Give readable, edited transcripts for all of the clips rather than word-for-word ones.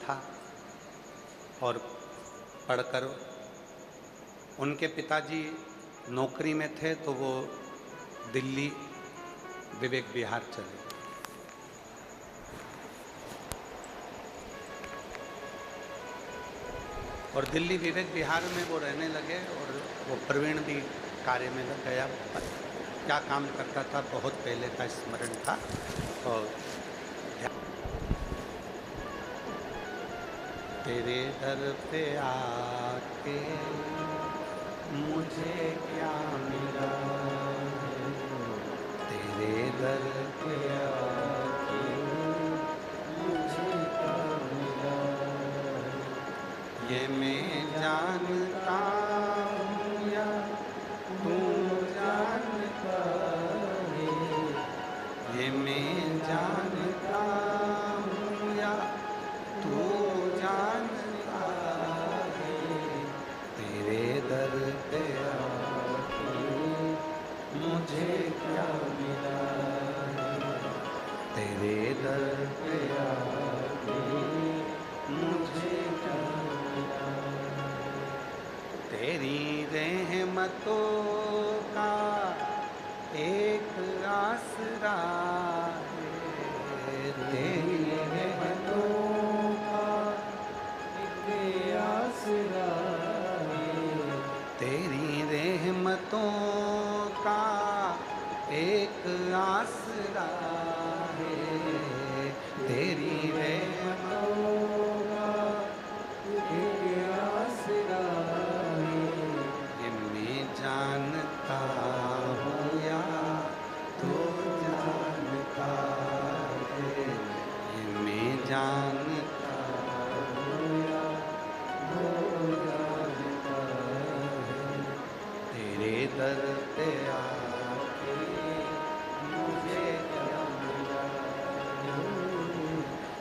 था और पढ़कर उनके पिताजी नौकरी में थे तो वो दिल्ली विवेक विहार चले गए। और दिल्ली विवेक विहार में वो रहने लगे और वो प्रवीण भी कार्य में लग गया। क्या काम करता था बहुत पहले का स्मरण था। और तेरे दर पे आके मुझे क्या मिला, तेरे दर पे आके मुझे क्या मिला, ये मैं जानता हूँ या तू जानता है, ये मैं जानता हूँ या तू जानता है, तेरे दर पे आके मुझे क्या मिला, तेरे दर पे आके मुझे क्या मिला, तेरी रहमतों का एक आसरा है, तेरी रहमतों का एक आसरा है, तेरी रहमतों का एक आसरा है, तेरी रहमतों का एक आसरा है, ये मैं जानता हूँ या तो जानता है, ये मैं जानता हूँ या तो जानता है, तेरे दर पे आके मुझे क्या मिला,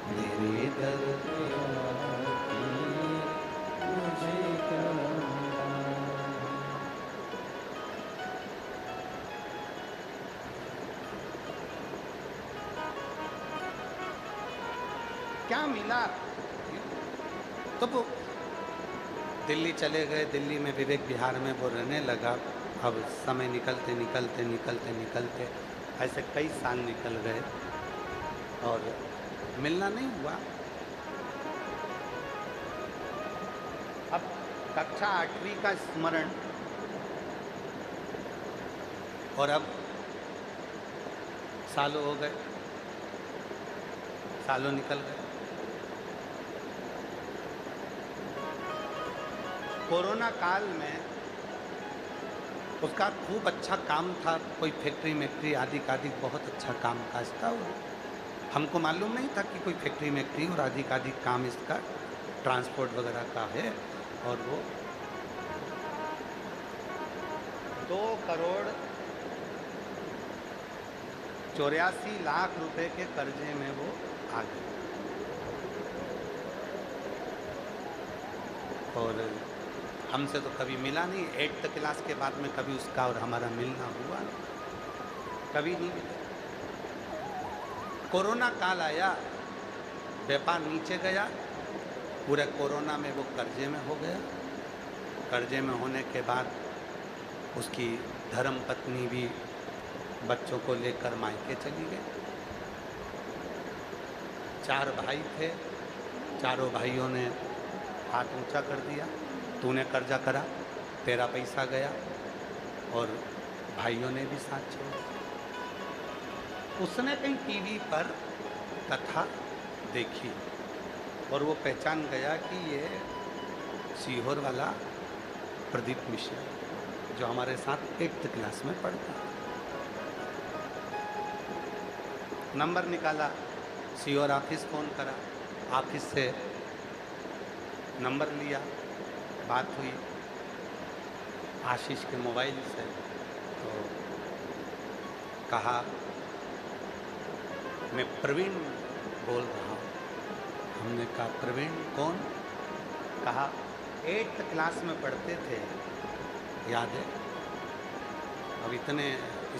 तेरे दर पे आके मुझे क्या मिला। क्या मिला? तो वो दिल्ली चले गए। दिल्ली में विवेक विहार में वो रहने लगा। अब समय निकलते निकलते निकलते निकलते ऐसे कई साल निकल गए और मिलना नहीं हुआ। अब कक्षा 8वीं का स्मरण और अब सालों हो गए, सालों निकल गए। कोरोना काल में उसका खूब अच्छा काम था, कोई फैक्ट्री मैक्ट्री आदि आदि बहुत अच्छा काम काज था। हमको मालूम नहीं था कि कोई फैक्ट्री मैक्ट्री और आदि आदि काम इसका ट्रांसपोर्ट वगैरह का है। और वो 2,84,00,000 रुपए के कर्जे में वो आ गए। और हमसे तो कभी मिला नहीं। 8th क्लास के बाद में कभी उसका और हमारा मिलना हुआ नहीं, कभी नहीं मिला। कोरोना काल आया, व्यापार नीचे गया, पूरे कोरोना में वो कर्जे में हो गया। कर्जे में होने के बाद उसकी धर्म पत्नी भी बच्चों को लेकर मायके चली गई। 4 भाई थे, चारों भाइयों ने हाथ ऊंचा कर दिया, तूने कर्जा करा, तेरा पैसा गया। और भाइयों ने भी साथ छोड़ा। उसने कहीं टीवी पर कथा देखी और वो पहचान गया कि ये सीहोर वाला प्रदीप मिश्रा जो हमारे साथ 8th क्लास में पढ़ता। नंबर निकाला, सीहोर ऑफिस फ़ोन करा, ऑफिस से नंबर लिया, बात हुई आशीष के मोबाइल से। तो कहा मैं प्रवीण बोल रहा हूँ। हमने कहा प्रवीण कौन? कहा 8th क्लास में पढ़ते थे, याद है? अब इतने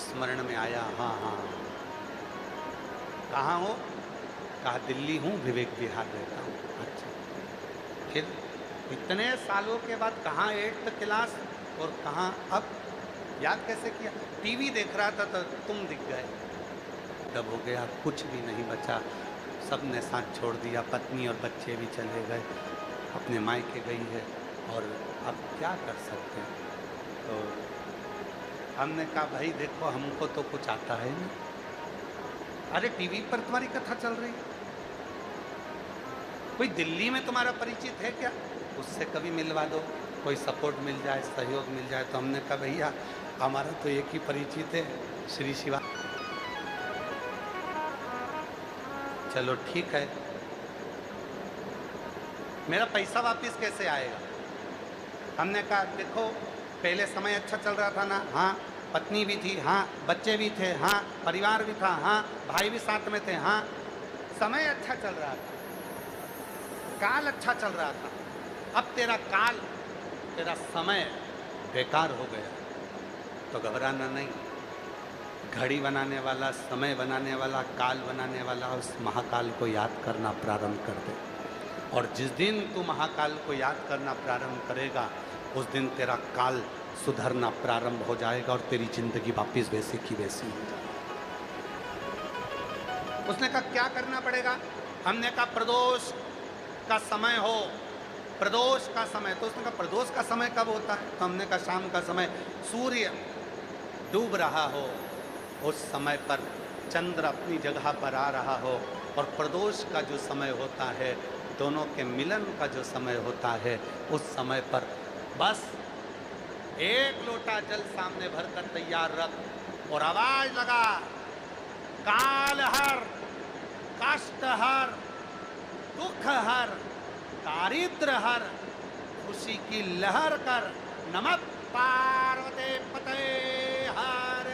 स्मरण में आया। हाँ हाँ। कहाँ हो? कहा दिल्ली हूँ, विवेक विहार रहता हूँ। अच्छा। फिर इतने सालों के बाद कहाँ 8th क्लास और कहाँ अब याद कैसे किया? टीवी देख रहा था तो तुम दिख गए। तब हो गया, कुछ भी नहीं बचा, सब ने साथ छोड़ दिया, पत्नी और बच्चे भी चले गए, अपने मायके गई है, और अब क्या कर सकते हैं? तो हमने कहा भाई देखो हमको तो कुछ आता है नहीं। अरे टीवी पर तुम्हारी कथा चल रही, कोई दिल्ली में तुम्हारा परिचित है क्या? उससे कभी मिलवा दो, कोई सपोर्ट मिल जाए, सहयोग मिल जाए। तो हमने कहा भैया हमारा तो एक ही परिचित है, श्री शिवा। चलो ठीक है, मेरा पैसा वापस कैसे आएगा? हमने कहा देखो पहले समय अच्छा चल रहा था ना, हाँ पत्नी भी थी, हाँ बच्चे भी थे, हाँ परिवार भी था, हाँ भाई भी साथ में थे, हाँ समय अच्छा चल रहा था, काल अच्छा चल रहा था। अब तेरा काल, तेरा समय बेकार हो गया, तो घबराना नहीं। घड़ी बनाने वाला, समय बनाने वाला, काल बनाने वाला उस महाकाल को याद करना प्रारंभ कर दे। और जिस दिन तू महाकाल को याद करना प्रारंभ करेगा उस दिन तेरा काल सुधरना प्रारंभ हो जाएगा और तेरी जिंदगी वापिस वैसे की वैसी हो जाएगी। उसने कहा क्या करना पड़ेगा? हमने कहा प्रदोष का समय हो, प्रदोष का समय। तो उसने कहा प्रदोष का समय कब होता है? तो हमने कहा शाम का समय, सूर्य डूब रहा हो, उस समय पर चंद्र अपनी जगह पर आ रहा हो, और प्रदोष का जो समय होता है, दोनों के मिलन का जो समय होता है, उस समय पर बस एक लोटा जल सामने भरकर तैयार रख और आवाज लगा, काल हर, कष्ट हर, दुख हर, दारिद्र हर, खुशी की लहर कर, नमः पार्वती पते हर।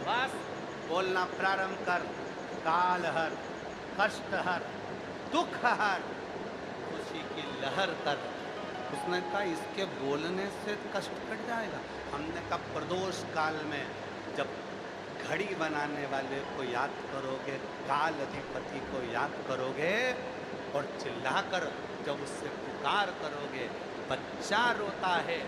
बस बोलना प्रारंभ कर, काल हर, कष्ट हर, दुख हर, खुशी की लहर कर। उसने कहा इसके बोलने से कष्ट कट जाएगा। हमने कहा प्रदोष काल में जब घड़ी बनाने वाले को याद करोगे, काल अधिपति को याद करोगे, और चिल्लाकर जब उससे पुकार करोगे, बच्चा रोता है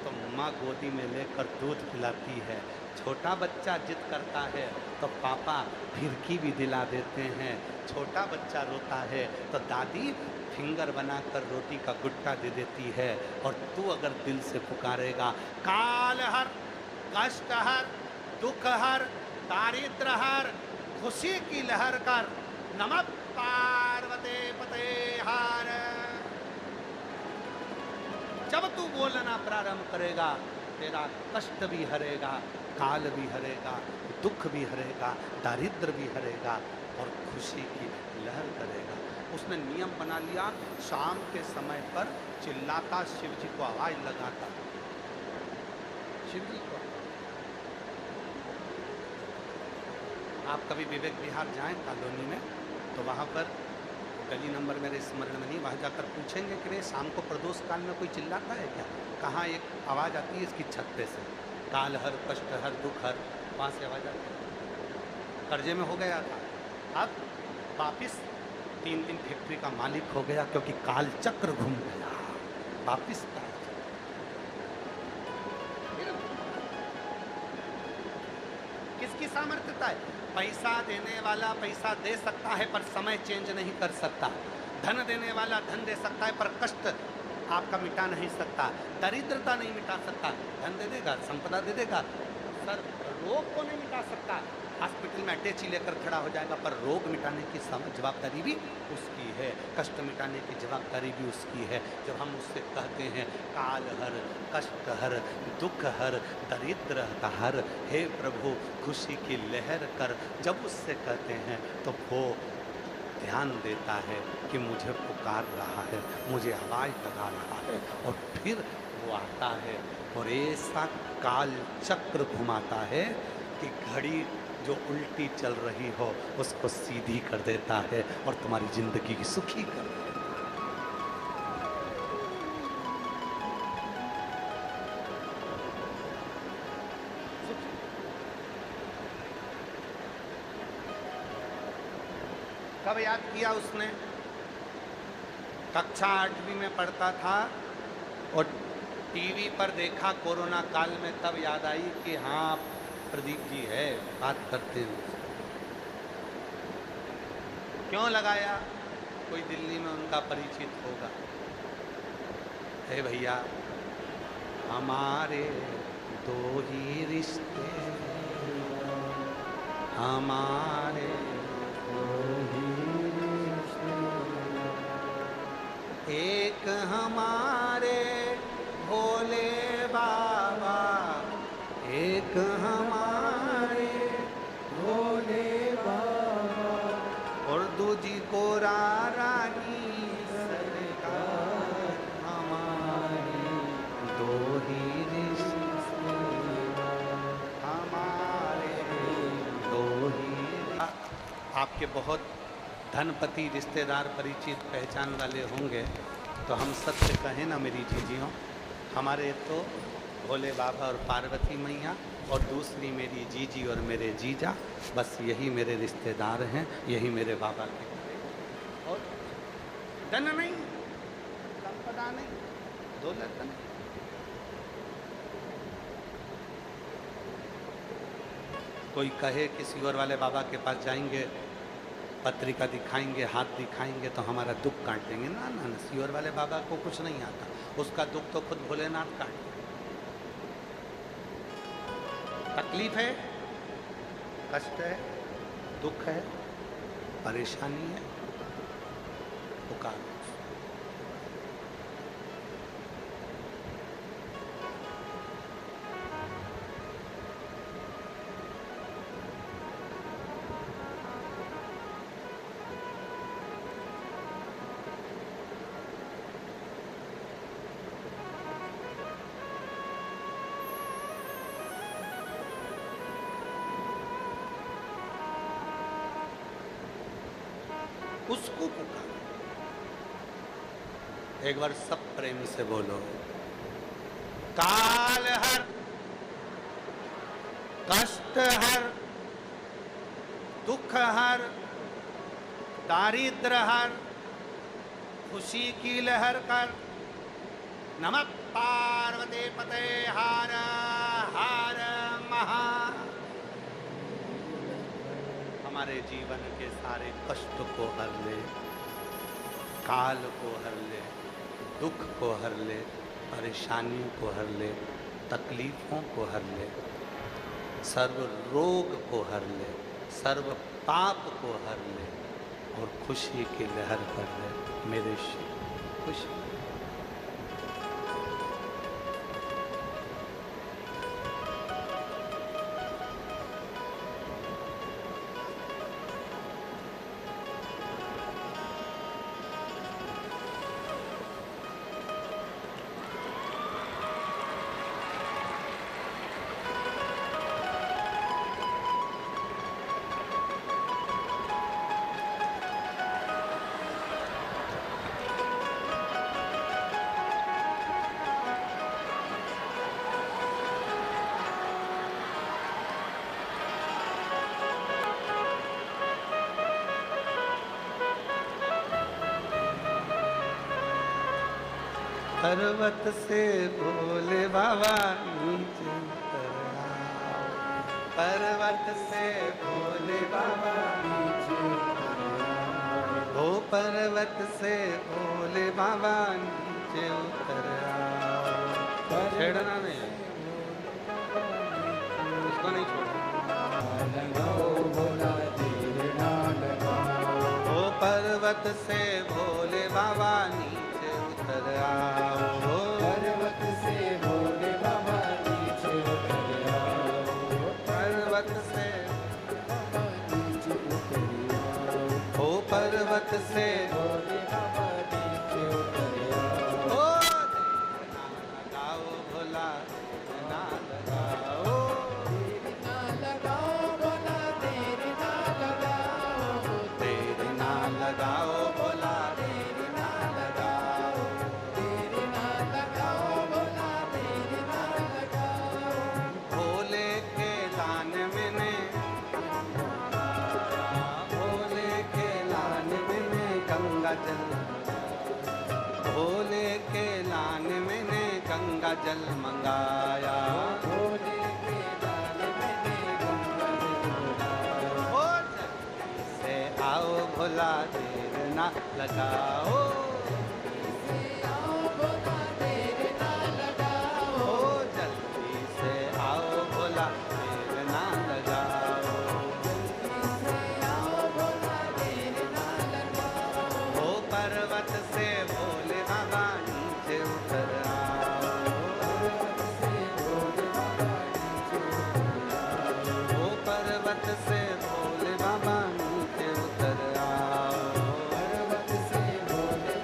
तो माँ गोदी में लेकर दूध पिलाती है, छोटा बच्चा जिद करता है तो पापा फिरकी भी दिला देते हैं, छोटा बच्चा रोता है तो दादी फिंगर बनाकर रोटी का गुट्टा दे देती है। और तू अगर दिल से पुकारेगा, काल हर, कष्ट हर, दुख हर, दारिद्र हर, खुशी की लहर कर, नमः पार्वती पते हर। जब तू बोलना प्रारंभ करेगा, तेरा कष्ट भी हरेगा, काल भी हरेगा, दुख भी हरेगा, दारिद्र भी हरेगा, और खुशी की लहर करेगा। उसने नियम बना लिया, शाम के समय पर चिल्लाता, शिव जी को आवाज लगाता, शिव जी को। आप कभी विवेक विहार जाएं कॉलोनी में, तो वहाँ पर गली नंबर मेरे स्मरण में नहीं, वहाँ जाकर पूछेंगे कि रे शाम को प्रदोष काल में कोई चिल्लाता है क्या? कहाँ एक आवाज़ आती है इसकी छत पे से, काल हर, कष्ट हर, दुख हर, वहाँ से आवाज़ आती है। कर्जे में हो गया था, अब वापिस 3 दिन फैक्ट्री का मालिक हो गया, क्योंकि काल चक्र घूम गया, वापिस काल चक्र। किसकी सामर्थ्यता है? पैसा देने वाला पैसा दे सकता है पर समय चेंज नहीं कर सकता, धन देने वाला धन दे सकता है पर कष्ट आपका मिटा नहीं सकता, दरिद्रता नहीं मिटा सकता। धन दे देगा, संपदा दे देगा, सर रोग को नहीं मिटा सकता, हॉस्पिटल में अटैची लेकर खड़ा हो जाएगा, पर रोग मिटाने की जवाबदारी भी उसकी है, कष्ट मिटाने की जवाबदारी भी उसकी है। जब हम उससे कहते हैं काल हर, कष्ट हर, दुख हर, दरिद्र हर, हे प्रभु खुशी की लहर कर, जब उससे कहते हैं तो वो ध्यान देता है कि मुझे पुकार रहा है, मुझे आवाज़ लगा रहा है, और फिर वो आता है और ऐसा काल चक्र घुमाता है कि घड़ी जो उल्टी चल रही हो उसको सीधी कर देता है और तुम्हारी जिंदगी की सुखी कर देता है। कब याद किया उसने? कक्षा 8वीं में पढ़ता था और टीवी पर देखा कोरोना काल में, तब याद आई कि हाँ प्रदीप जी है, बात करते हैं। क्यों लगाया? कोई दिल्ली में उनका परिचित होगा। हे भैया, हमारे दो ही रिश्ते, हमारे दो ही रिश्ते, एक हमारे भोले बाबा, एक हमारे भोले बाबा, और दूजी को रानी सरकार, हमारी दो ही रिश्ते, हमारे दो ही। आपके बहुत धनपति रिश्तेदार परिचित पहचान वाले होंगे, तो हम सत्य कहें ना मेरी जीजियों, हमारे तो भोले बाबा और पार्वती मैया, और दूसरी मेरी जीजी और मेरे जीजा, बस यही मेरे रिश्तेदार हैं, यही मेरे बाबा के। और धन नहीं, संपदा नहीं, दौलत नहीं। कोई कहे किसी और वाले बाबा के पास जाएंगे, पत्रिका दिखाएंगे, हाथ दिखाएंगे तो हमारा दुख काट देंगे। ना ना ना, सियोर वाले बाबा को कुछ नहीं आता, उसका दुख तो खुद भोलेनाथ काट। तकलीफ है, कष्ट है, दुख है, परेशानी है, पुकार। उसको पुकार। एक बार सब प्रेम से बोलो, काल हर, कष्ट हर, दुख हर, दारिद्र हर, खुशी की लहर कर। नमः पार्वती पते हर हर महा। हमारे जीवन के सारे कष्ट को हर ले, काल को हर ले, दुख को हर ले, परेशानियों को हर ले, तकलीफों को हर ले, सर्व रोग को हर ले, सर्व पाप को हर ले, और खुशी की लहर कर ले मेरे शिव। खुशी पर्वत से भोले बाबा नीचे उतर आओ, पर्वत से भोले बाबा नीचे उतर आओ, ओ पर्वत से भोले बाबा नीचे उतर आओ। छेड़ना नहीं, उसको नहीं छोड़ना। लगाओ भोला तीर ना लगाओ, ओ पर्वत से भोले बाबा नीचे उतर आओ, पर्वत से भोले बाबा नीचे उतर आओ, पर्वत से नीचे उतर आओ, ओ पर्वत से भोले बाबा नीचे उतर आओ, ओ लगाओ भोला ना लगाओ, तेरी ना लगाओ भोला, तेरी ना लगाओ, तेरी ना लगाओ भोला, तेरी ना लगाओ, तेरी ना लगाओ भोला, तेरी ना लगाओ। भोले के लान में ने, भोले के लान में ने गंगा जल, गंगा जल मंगाया। भोले के लाल मैंने गंगा जल मंगाया। ओ जल्दी से आओ भोला देर ना लगाओ। से आओ भोला देर ना लगाओ। ओ जल्दी से आओ भोला देर ना लगाओ। जल्दी से आओ भोला देर ना लगाओ। ओ पर्वत से भोले बाबा नीचे उतर आओ। पर्वत से भोले बाबा नीचे उतर आओ। ओ पर्वत से भोले बाबा नीचे उतर आओ। पर्वत से भोले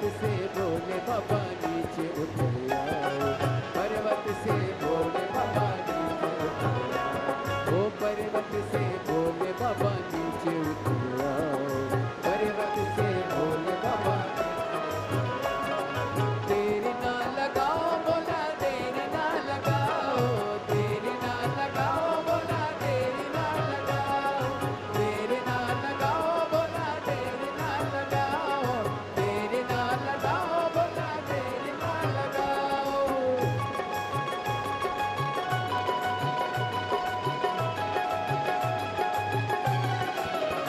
से बोले बाबा नीचे उतर आओ, पर्वत से बोले बाबा नीचे उतर आओ, ओ पर्वत से बोले बाबा नीचे उतर आओ, पर्वत से बोले बाबा देर ना लगाओ बोला देर ना लगाओ, देर ना लगाओ बोला देर ना लगाओ, देर ना लगाओ बोला देर ना लगाओ, देर ना लगाओ बोला देर ना लगाओ।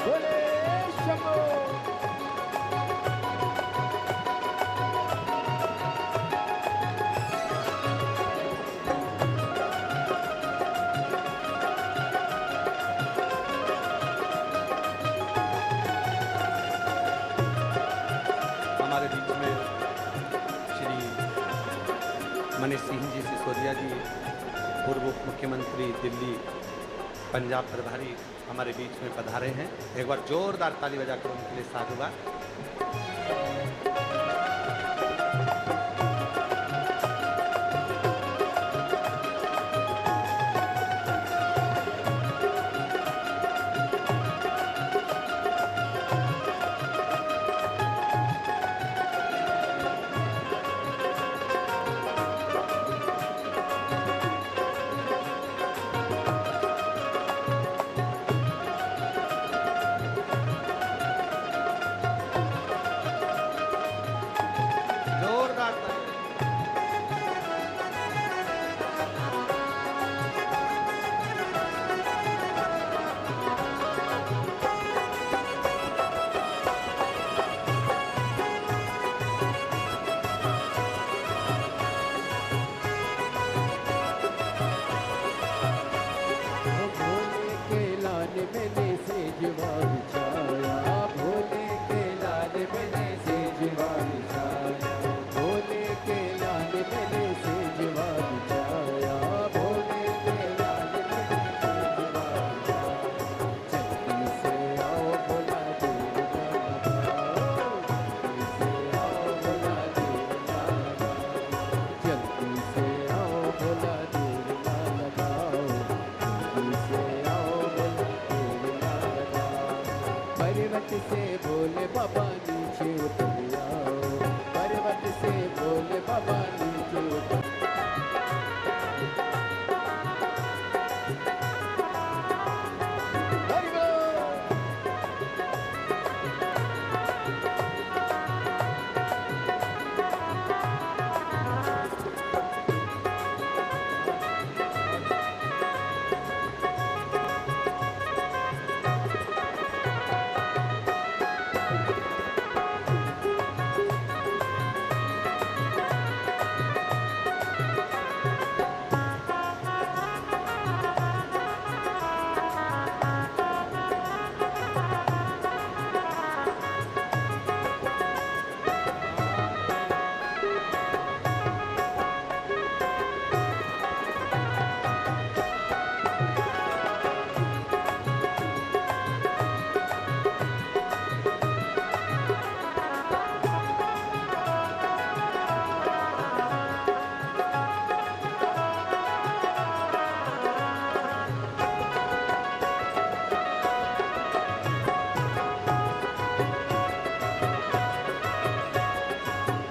बोले शंभो। हमारे बीच में श्री मनीष सिंह जी सिसोदिया जी, पूर्व उप मुख्यमंत्री दिल्ली पंजाब प्रभारी, हमारे बीच में पधारे हैं। एक बार जोरदार ताली बजाकर उनके लिए साधुवाद। जोरदार ताली। भोले के लाल मैंने सेजवा बिछाया, भोले के लाल मैंने सेजवा बिछाया, भोले के लाल मैंने सेजवा बिछाया, भोले के लाल मैंने सेजवा बिछाया। जल्दी से आओ भोला देर ना लगाओ, जल्दी से आओ भोला देर ना लगाओ, जल्दी से आओ भोला देर ना लगाओ, जल्दी से आओ भोला देर ना लगाओ। पर्वत से बोले बाबा नीचे उतर आओ, पर्वत से बोले बाबा नीचे उतर हरि बोल।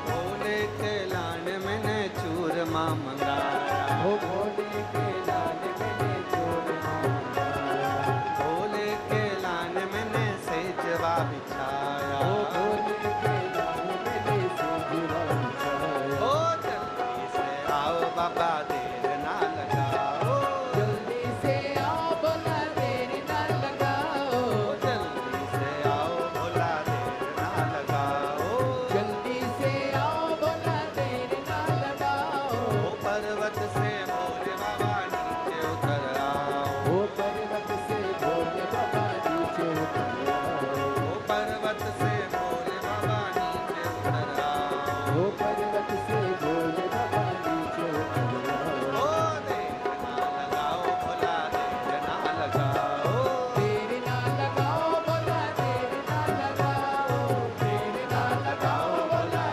भोले के लान मैंने चूरमा मंगाया, ओ भोले के लाल मैंने चूरमा मंगाया, भोले के लान मैंने सेजवा बिछाया, ओ भोले के लाल मैंने सेजवा बिछाया। ओ जल्दी से आओ बाबा देर ना लगाओ, जल्दी से आओ भोला देर ना लगाओ, ओ जल्दी से आओ भोला देर ना लगाओ, जल्दी से आओ भोला देर ना लगाओ, ओ पर्वत से बोले बाबा नीचे उतर आओ, ओ पर्वत से बोले बाबा नीचे उतर आओ, ओ पर्वत से बोले बाबा नीचे उतर आओ, ओ पर्वत से बोले बाबा नीचे उतर आओ। ओ देर ना लगाओ भोला देर ना लगाओ, देर ना लगाओ भोला देर ना लगाओ, देर ना लगाओ भोला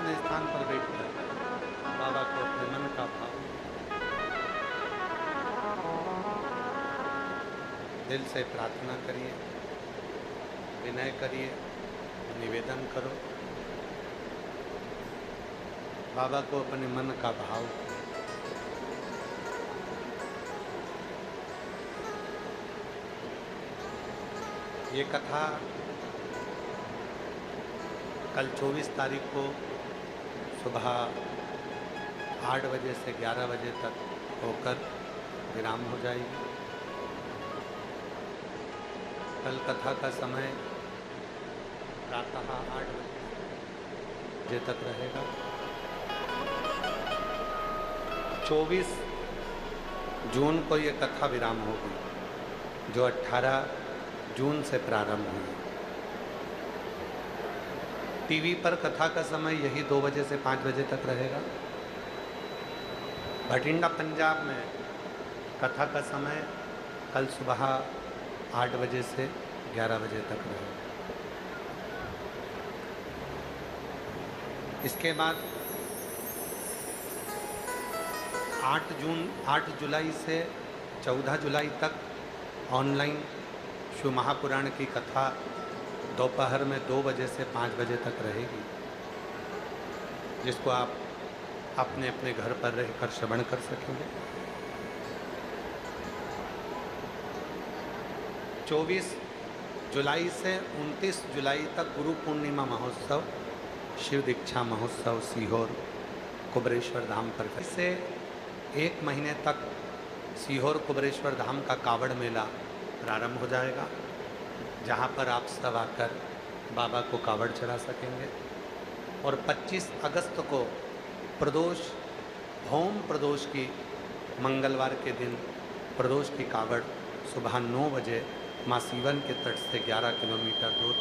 अपने स्थान पर बैठकर बाबा को अपने मन का भाव दिल से प्रार्थना करिए, विनय करिए, निवेदन करो। बाबा को अपने मन का भाव ये कथा कल 24 तारीख को सुबह 8 बजे से 11 बजे तक होकर विराम हो जाएगी। कल कथा का समय प्रातः 8 बजे तक रहेगा। 24 जून को ये कथा विराम होगी, जो 18 जून से प्रारंभ हुई। टीवी पर कथा का समय यही 2 बजे से 5 बजे तक रहेगा। भटिंडा पंजाब में कथा का समय कल सुबह 8 बजे से 11 बजे तक रहेगा। इसके बाद 8 जुलाई से 14 जुलाई तक ऑनलाइन शिव महापुराण की कथा दोपहर में 2 बजे से 5 बजे तक रहेगी, जिसको आप अपने अपने घर पर रहकर श्रवण कर सकेंगे। 24 जुलाई से 29 जुलाई तक गुरु पूर्णिमा महोत्सव, शिव दीक्षा महोत्सव सीहोर कुबरेश्वर धाम पर से 1 महीने तक सीहोर कुबरेश्वर धाम का कावड़ मेला प्रारंभ हो जाएगा, जहाँ पर आप सब आकर बाबा को कावड़ चढ़ा सकेंगे। और 25 अगस्त को प्रदोष, होम प्रदोष की मंगलवार के दिन प्रदोष की कावड़ सुबह 9 बजे माँ सीवन के तट से 11 किलोमीटर दूर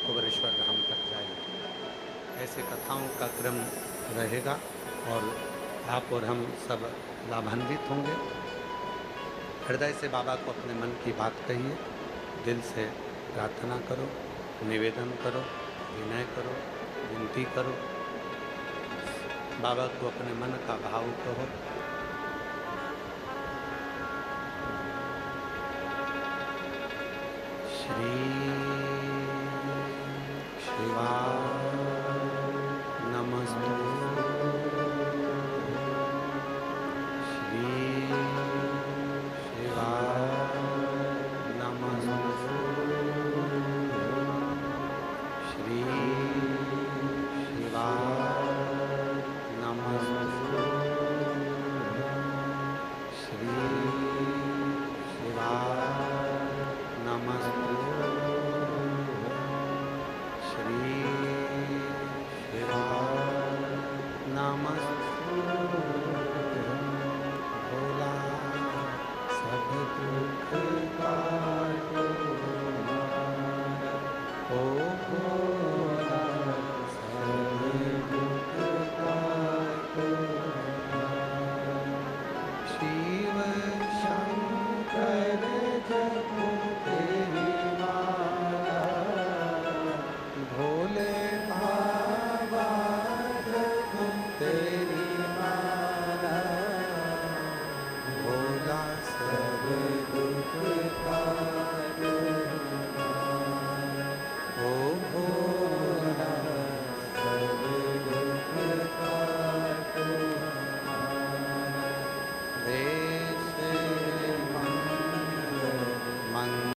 कुबरेश्वर धाम तक जाएगी। ऐसे कथाओं का क्रम रहेगा और आप और हम सब लाभान्वित होंगे। हृदय से बाबा को अपने मन की बात कहिए, दिल से प्रार्थना करो, निवेदन करो, विनय करो, विनती करो। बाबा को अपने मन का भाव कहो। श्री